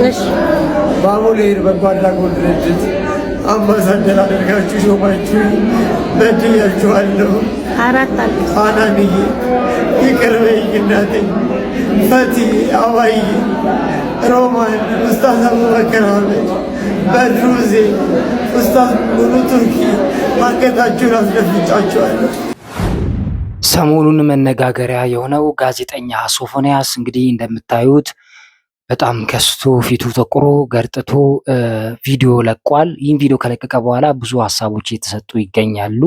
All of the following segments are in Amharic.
እሺ በአሞሌ በጎ አድራጎት ድርጅት አምባሳደር አድርጋችሁ ሾማችሁ በድያችኋለሁ። ሀናንዬ ይቅር በይኝ እናቴ፣ ፈቲ፣ አባዬ፣ ሮማን፣ ኡስታዝ አቡበከር አህመድ፣ በድሩ ሁሴን፣ ኡስታዝ ሙሉ ቱርኪ አንገታችሁን አስደፍጫችኋለሁ። ሰሞኑን መነጋገሪያ የሆነው ጋዜጠኛ ሶፎንያስ እንግዲህ እንደምታዩት በጣም ከስቶ ፊቱ ጠቁሮ ገርጥቶ ቪዲዮ ለቋል። ይህን ቪዲዮ ከለቀቀ በኋላ ብዙ ሀሳቦች እየተሰጡ ይገኛሉ።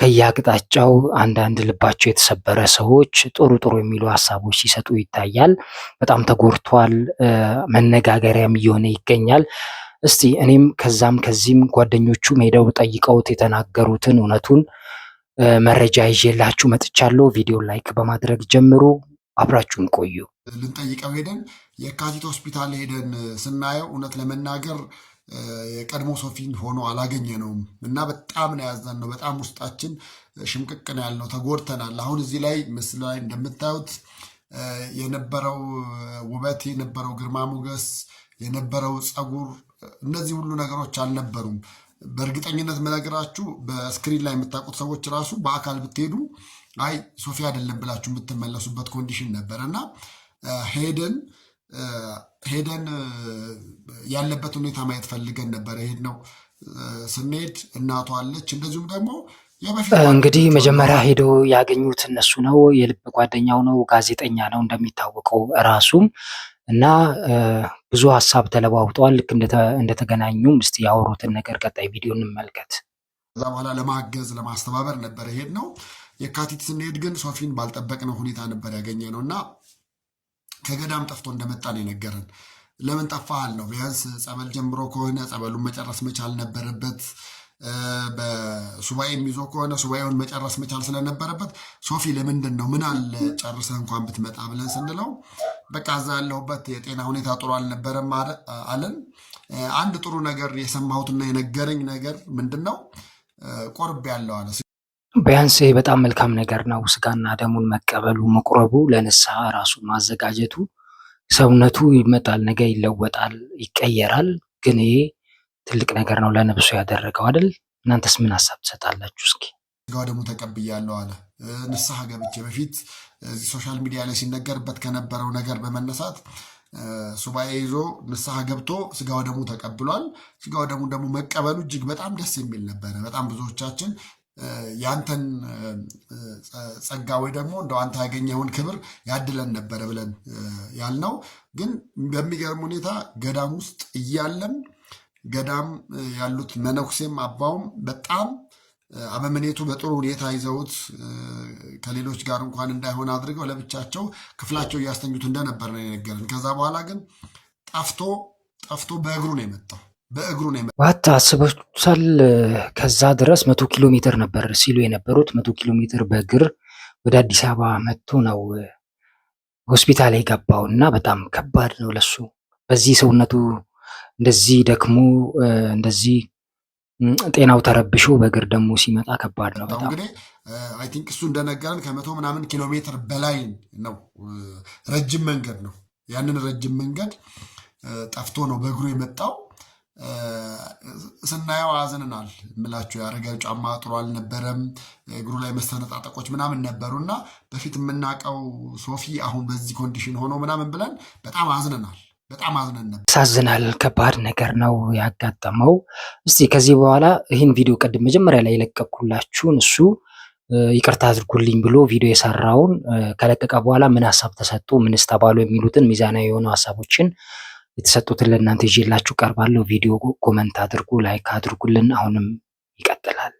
ከየአቅጣጫው አንዳንድ ልባቸው የተሰበረ ሰዎች ጥሩ ጥሩ የሚሉ ሀሳቦች ሲሰጡ ይታያል። በጣም ተጎድቷል፣ መነጋገሪያም እየሆነ ይገኛል። እስቲ እኔም ከዛም ከዚህም ጓደኞቹም ሄደው ጠይቀውት የተናገሩትን እውነቱን መረጃ ይዤላችሁ መጥቻለሁ። ቪዲዮ ላይክ በማድረግ ጀምሩ፣ አብራችሁን ቆዩ። ልንጠይቀው ሄደን የካቲት ሆስፒታል ሄደን ስናየው እውነት ለመናገር የቀድሞ ሶፊን ሆኖ አላገኘነውም እና በጣም ነው ያዘንነው። በጣም ውስጣችን ሽምቅቅ ነው ያልነው፣ ተጎድተናል። አሁን እዚህ ላይ ምስል ላይ እንደምታዩት የነበረው ውበት፣ የነበረው ግርማ ሞገስ፣ የነበረው ፀጉር፣ እነዚህ ሁሉ ነገሮች አልነበሩም። በእርግጠኝነት የምነግራችሁ በስክሪን ላይ የምታውቁት ሰዎች ራሱ በአካል ብትሄዱ አይ ሶፊ አይደለም ብላችሁ የምትመለሱበት ኮንዲሽን ነበር እና ሄደን ያለበት ሁኔታ ማየት ፈልገን ነበር። ነው ስንሄድ እናቷ አለች። እንደዚሁም ደግሞ እንግዲህ መጀመሪያ ሄደው ያገኙት እነሱ ነው። የልብ ጓደኛው ነው፣ ጋዜጠኛ ነው እንደሚታወቀው ራሱም እና ብዙ ሀሳብ ተለዋውጠዋል። ልክ እንደተገናኙም እስቲ ያወሩትን ነገር ቀጣይ ቪዲዮ እንመልከት። ከዛ በኋላ ለማገዝ ለማስተባበር ነበር ሄድ ነው። የካቲት ስንሄድ ግን ሶፊን ባልጠበቅነው ሁኔታ ነበር ያገኘ ነው እና ከገዳም ጠፍቶ እንደመጣ ነው የነገረን። ለምን ጠፋሃል ነው። ቢያንስ ጸበል ጀምሮ ከሆነ ጸበሉን መጨረስ መቻል ነበረበት። በሱባኤም ይዞ ከሆነ ሱባኤውን መጨረስ መቻል ስለነበረበት ሶፊ ለምንድን ነው ምን አለ ጨርሰህ እንኳን ብትመጣ ብለን ስንለው በቃ እዛ ያለሁበት የጤና ሁኔታ ጥሩ አልነበረም አለን። አንድ ጥሩ ነገር የሰማሁትና የነገረኝ ነገር ምንድን ነው? ቆርብ ያለው አለ። ቢያንስ በጣም መልካም ነገር ነው። ስጋና ደሙን መቀበሉ፣ መቁረቡ፣ ለንስሐ ራሱን ማዘጋጀቱ። ሰውነቱ ይመጣል፣ ነገ ይለወጣል፣ ይቀየራል። ግን ይሄ ትልቅ ነገር ነው ለነብሱ ያደረገው አይደል? እናንተስ ምን ሀሳብ ትሰጣላችሁ? እስኪ ስጋው ደሙ ተቀብያለሁ አለ። ንስሐ ገብቼ በፊት ሶሻል ሚዲያ ላይ ሲነገርበት ከነበረው ነገር በመነሳት ሱባኤ ይዞ ንስሐ ገብቶ ስጋው ደሙ ተቀብሏል። ስጋው ደሙ ደግሞ መቀበሉ እጅግ በጣም ደስ የሚል ነበረ። በጣም ብዙዎቻችን ያንተን ጸጋ ወይ ደግሞ እንደው አንተ ያገኘውን ክብር ያድለን ነበረ ብለን ያልነው፣ ግን በሚገርም ሁኔታ ገዳም ውስጥ እያለን ገዳም ያሉት መነኩሴም አባውም በጣም አበምኔቱ በጥሩ ሁኔታ ይዘውት ከሌሎች ጋር እንኳን እንዳይሆን አድርገው ለብቻቸው ክፍላቸው እያስተኙት እንደነበር ነው የነገረን። ከዛ በኋላ ግን ጠፍቶ በእግሩ ነው የመጣው። ዋታ አስባችሁታል? ከዛ ድረስ 100 ኪሎ ሜትር ነበር ሲሉ የነበሩት። 100 ኪሎ ሜትር በእግር ወደ አዲስ አበባ መጥቶ ነው ሆስፒታል የገባው እና በጣም ከባድ ነው ለሱ። በዚህ ሰውነቱ እንደዚህ ደክሞ እንደዚህ ጤናው ተረብሾ በእግር ደግሞ ሲመጣ ከባድ ነው በጣም። እንግዲህ አይ ቲንክ እሱ እንደነገረን ከ100 ምናምን ኪሎ ሜትር በላይ ነው። ረጅም መንገድ ነው። ያንን ረጅም መንገድ ጠፍቶ ነው በእግሩ የመጣው። ስናየው አዝነናል። ምላችሁ ያረጋው ጫማ ጥሩ አልነበረም። እግሩ ላይ መሰነጣጠቆች ምናምን ነበሩ እና በፊት የምናውቀው ሶፊ አሁን በዚህ ኮንዲሽን ሆኖ ምናምን ብለን በጣም አዝነናል። በጣም አዝነን ነበር። ያሳዝናል። ከባድ ነገር ነው ያጋጠመው። እስቲ ከዚህ በኋላ ይህን ቪዲዮ ቅድም መጀመሪያ ላይ የለቀኩላችሁን እሱ ይቅርታ አድርጉልኝ ብሎ ቪዲዮ የሰራውን ከለቀቀ በኋላ ምን ሀሳብ ተሰጡ፣ ምንስ ተባሉ የሚሉትን ሚዛናዊ የሆኑ ሀሳቦችን የተሰጡትን ለእናንተ ይዤላችሁ ቀርባለሁ። ቪዲዮ ኮመንት አድርጉ፣ ላይክ አድርጉልን። አሁንም ይቀጥላል።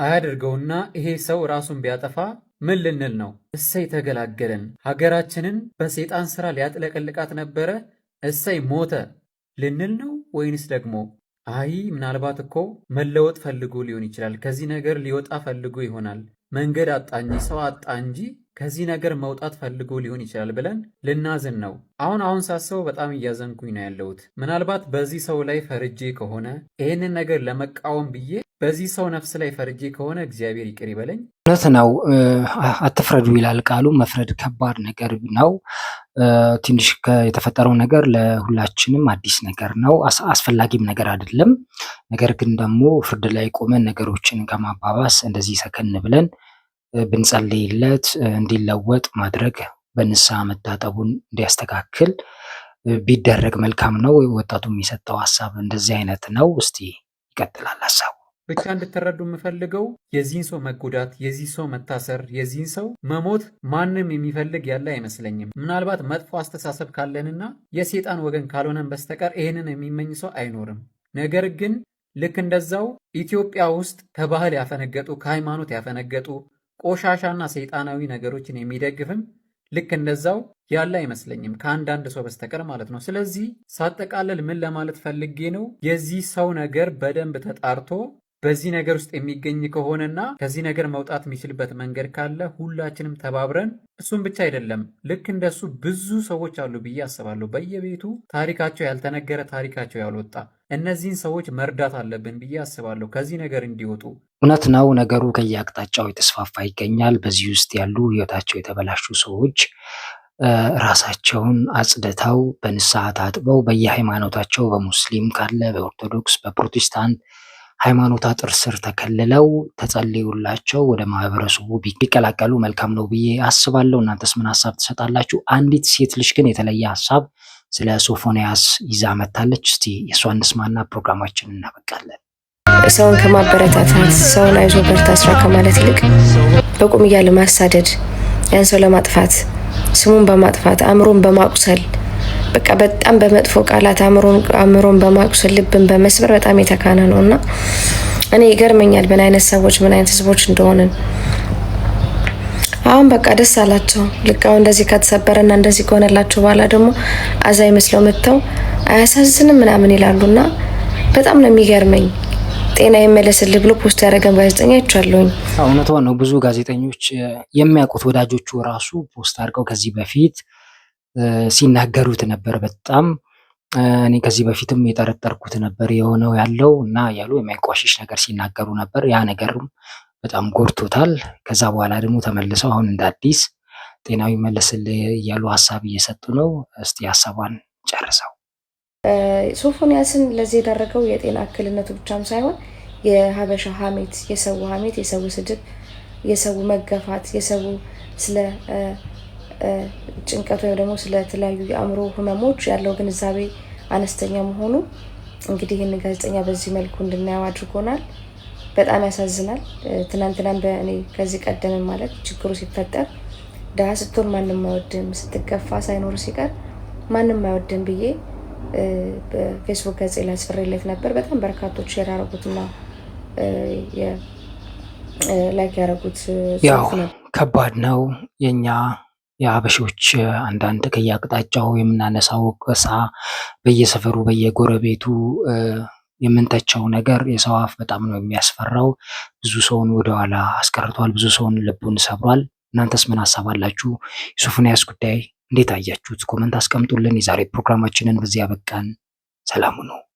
አያድርገውና ይሄ ሰው ራሱን ቢያጠፋ ምን ልንል ነው? እሰይ ተገላገለን። ሀገራችንን በሰይጣን ስራ ሊያጥለቀልቃት ነበረ፣ እሰይ ሞተ ልንል ነው? ወይንስ ደግሞ አይ ምናልባት እኮ መለወጥ ፈልጎ ሊሆን ይችላል፣ ከዚህ ነገር ሊወጣ ፈልጎ ይሆናል፣ መንገድ አጣ እንጂ ሰው አጣ እንጂ ከዚህ ነገር መውጣት ፈልጎ ሊሆን ይችላል ብለን ልናዝን ነው? አሁን ሳስበው በጣም እያዘንኩኝ ነው ያለሁት። ምናልባት በዚህ ሰው ላይ ፈርጄ ከሆነ ይህንን ነገር ለመቃወም ብዬ በዚህ ሰው ነፍስ ላይ ፈርጄ ከሆነ እግዚአብሔር ይቅር ይበለኝ። እውነት ነው። አትፍረዱ ይላል ቃሉ። መፍረድ ከባድ ነገር ነው። ትንሽ የተፈጠረው ነገር ለሁላችንም አዲስ ነገር ነው። አስፈላጊም ነገር አይደለም። ነገር ግን ደግሞ ፍርድ ላይ ቆመን ነገሮችን ከማባባስ እንደዚህ ሰከን ብለን ብንጸልይለት እንዲለወጥ ማድረግ በንስሐ መታጠቡን እንዲያስተካክል ቢደረግ መልካም ነው። ወጣቱ የሚሰጠው ሀሳብ እንደዚህ አይነት ነው። እስቲ ይቀጥላል ሀሳቡ። ብቻ እንድትረዱ የምፈልገው የዚህን ሰው መጎዳት፣ የዚህ ሰው መታሰር፣ የዚህን ሰው መሞት ማንም የሚፈልግ ያለ አይመስለኝም። ምናልባት መጥፎ አስተሳሰብ ካለንና የሴጣን ወገን ካልሆነን በስተቀር ይህንን የሚመኝ ሰው አይኖርም። ነገር ግን ልክ እንደዛው ኢትዮጵያ ውስጥ ከባህል ያፈነገጡ ከሃይማኖት ያፈነገጡ ቆሻሻና ሰይጣናዊ ነገሮችን የሚደግፍም ልክ እንደዛው ያለ አይመስለኝም ከአንዳንድ ሰው በስተቀር ማለት ነው። ስለዚህ ሳጠቃለል ምን ለማለት ፈልጌ ነው፣ የዚህ ሰው ነገር በደንብ ተጣርቶ በዚህ ነገር ውስጥ የሚገኝ ከሆነና ከዚህ ነገር መውጣት የሚችልበት መንገድ ካለ ሁላችንም ተባብረን፣ እሱም ብቻ አይደለም ልክ እንደሱ ብዙ ሰዎች አሉ ብዬ አስባለሁ፣ በየቤቱ ታሪካቸው ያልተነገረ ታሪካቸው ያልወጣ፣ እነዚህን ሰዎች መርዳት አለብን ብዬ አስባለሁ ከዚህ ነገር እንዲወጡ። እውነት ነው። ነገሩ ከየአቅጣጫው የተስፋፋ ይገኛል። በዚህ ውስጥ ያሉ ህይወታቸው የተበላሹ ሰዎች ራሳቸውን አጽድተው በንስሐ ታጥበው በየሃይማኖታቸው በሙስሊም ካለ በኦርቶዶክስ በፕሮቴስታንት ሃይማኖት አጥር ስር ተከልለው ተጸልዩላቸው ወደ ማህበረሰቡ ቢቀላቀሉ መልካም ነው ብዬ አስባለሁ። እናንተስ ምን ሀሳብ ትሰጣላችሁ? አንዲት ሴት ልጅ ግን የተለየ ሀሳብ ስለ ሶፎንያስ ይዛ መታለች። እስቲ የእሷን እንስማና ፕሮግራማችንን እናበቃለን። ሰውን ከማበረታታት ሰውን አይዞ በርታ ስራ ከማለት ይልቅ በቁም እያለ ማሳደድ፣ ያን ሰው ለማጥፋት ስሙን በማጥፋት አእምሮን በማቁሰል በቃ በጣም በመጥፎ ቃላት አእምሮን በማቁሰል ልብን በመስበር በጣም የተካነ ነውና እኔ ይገርመኛል ምን አይነት ሰዎች ምን አይነት ህዝቦች እንደሆንን። አሁን በቃ ደስ አላቸው። ልክ አሁን እንደዚህ ከተሰበረና እንደዚህ ከሆነላቸው በኋላ ደግሞ አዛኝ መስለው መጥተው አያሳዝንም ምናምን ይላሉና በጣም ነው የሚገርመኝ። ጤና ይመለስልህ ብሎ ፖስት ያደረገን ጋዜጠኛ አይቻለሁኝ። እውነቷ ነው። ብዙ ጋዜጠኞች የሚያውቁት ወዳጆቹ ራሱ ፖስት አድርገው ከዚህ በፊት ሲናገሩት ነበር። በጣም እኔ ከዚህ በፊትም የጠረጠርኩት ነበር የሆነው ያለው እና ያሉ የሚያቋሽሽ ነገር ሲናገሩ ነበር። ያ ነገርም በጣም ጎድቶታል። ከዛ በኋላ ደግሞ ተመልሰው አሁን እንደ አዲስ ጤናዊ ይመለስልህ እያሉ ሀሳብ እየሰጡ ነው። እስቲ ሀሳቧን ጨርሰው። ሶፎንያስን ለዚህ የዳረገው የጤና እክልነቱ ብቻም ሳይሆን የሀበሻ ሀሜት፣ የሰው ሀሜት፣ የሰው ስድብ፣ የሰው መገፋት፣ የሰው ስለ ጭንቀት ወይም ደግሞ ስለተለያዩ የአእምሮ ህመሞች ያለው ግንዛቤ አነስተኛ መሆኑ እንግዲህ ይህን ጋዜጠኛ በዚህ መልኩ እንድናየው አድርጎናል። በጣም ያሳዝናል። ትናንትናም በእኔ ከዚህ ቀደም ማለት ችግሩ ሲፈጠር ድሀ ስትሆን ማንም አይወድም፣ ስትገፋ ሳይኖር ሲቀር ማንም አይወድም ብዬ በፌስቡክ ገጽ ላይ አስፍሬለት ነበር። በጣም በርካቶች ሼር ያደረጉትና ላይክ ያደረጉት ያው ከባድ ነው። የኛ የሀበሾች አንዳንድ ከየአቅጣጫው የምናነሳው ወቀሳ፣ በየሰፈሩ በየጎረቤቱ የምንተቸው ነገር የሰው አፍ በጣም ነው የሚያስፈራው። ብዙ ሰውን ወደኋላ አስቀርቷል። ብዙ ሰውን ልቡን ሰብሯል። እናንተስ ምን ሀሳብ አላችሁ? የሶፎንያስ ጉዳይ እንዴት አያችሁት? ኮመንት አስቀምጡልን። የዛሬ ፕሮግራማችንን በዚህ ያበቃን። ሰላሙ ነው።